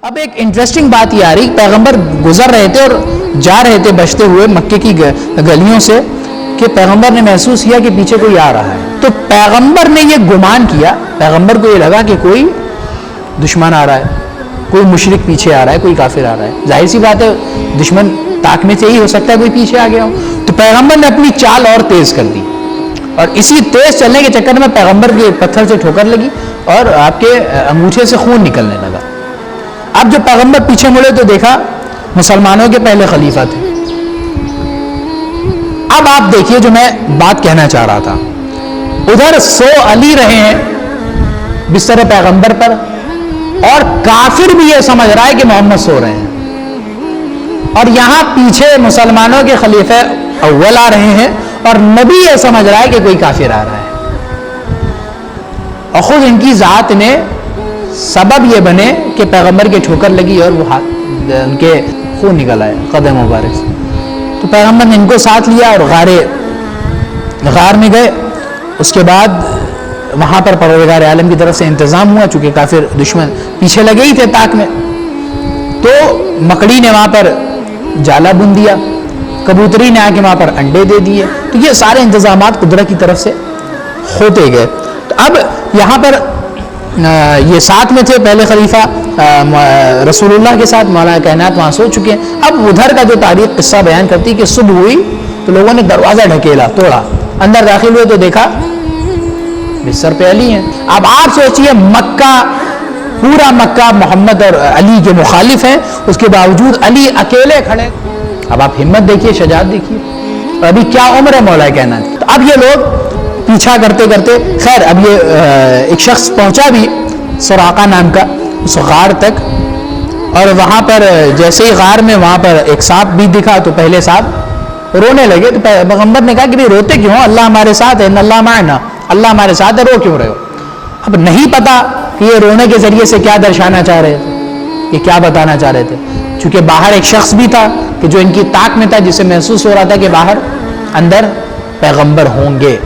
اب ایک انٹرسٹنگ بات یہ آ رہی، پیغمبر گزر رہے تھے اور جا رہے تھے بچتے ہوئے مکے کی گلیوں سے کہ پیغمبر نے محسوس کیا کہ پیچھے کوئی آ رہا ہے. تو پیغمبر نے یہ گمان کیا، پیغمبر کو یہ لگا کہ کوئی دشمن آ رہا ہے، کوئی مشرک پیچھے آ رہا ہے، کوئی کافر آ رہا ہے. ظاہر سی بات ہے دشمن طاق میں سے ہی ہو سکتا ہے کوئی پیچھے آ گیا ہو. تو پیغمبر نے اپنی چال اور تیز کر دی اور اسی تیز چلنے کے چکر میں پیغمبر کے پتھر سے ٹھوکر لگی اور آپ کے انگوٹھے سے خون نکلنے لگا. اب جب پیغمبر پیچھے مڑے تو دیکھا مسلمانوں کے پہلے خلیفہ تھے. اب آپ دیکھیے جو میں بات کہنا چاہ رہا تھا، ادھر سو علی رہے ہیں بستر پیغمبر پر اور کافر بھی یہ سمجھ رہا ہے کہ محمد سو رہے ہیں، اور یہاں پیچھے مسلمانوں کے خلیفہ اول آ رہے ہیں اور نبی یہ سمجھ رہا ہے کہ کوئی کافر آ رہا ہے. اور خود ان کی ذات نے سبب یہ بنے کہ پیغمبر کے ٹھوکر لگی اور وہ ان کے خون نکل آئے قدم مبارک سے. تو پیغمبر نے ان کو ساتھ لیا اور غار میں گئے. اس کے بعد وہاں پر پروردگار عالم کی طرف سے انتظام ہوا، چونکہ کافر دشمن پیچھے لگے ہی تھے طاق میں. تو مکڑی نے وہاں پر جالا بن دیا، کبوتری نے آ کے وہاں پر انڈے دے دیے. تو یہ سارے انتظامات قدرت کی طرف سے ہوتے گئے. تو اب یہاں پر یہ ساتھ میں تھے پہلے خلیفہ رسول اللہ کے ساتھ، مولانا کائنات وہاں سو چکے ہیں. اب ادھر کا جو تاریخ قصہ بیان کرتی کہ صبح ہوئی تو لوگوں نے دروازہ ڈھکیلا، توڑا، اندر داخل ہوئے تو دیکھا بستر پہ علی ہیں. اب آپ سوچئے مکہ، پورا مکہ محمد اور علی کے مخالف ہیں، اس کے باوجود علی اکیلے کھڑے. اب آپ ہمت دیکھیے، شجاعت دیکھیے، اور ابھی کیا عمر ہے مولا کائنات. تو اب یہ لوگ پیچھا کرتے کرتے خیر اب یہ ایک شخص پہنچا بھی سراقہ نام کا اس غار تک، اور وہاں پر جیسے ہی غار میں وہاں پر ایک سانپ بھی دکھا تو پہلے سانپ رونے لگے. تو پیغمبر نے کہا کہ بھئی روتے کیوں؟ اللہ ہمارے ساتھ ہے، ان اللہ معنا، اللہ ہمارے ساتھ ہے، رو کیوں رہے ہو؟ اب نہیں پتا کہ یہ رونے کے ذریعے سے کیا درشانا چاہ رہے تھے، یہ کیا بتانا چاہ رہے تھے. چونکہ باہر ایک شخص بھی تھا کہ جو ان کی طاق میں تھا، جسے محسوس ہو رہا تھا کہ باہر اندر پیغمبر ہوں گے.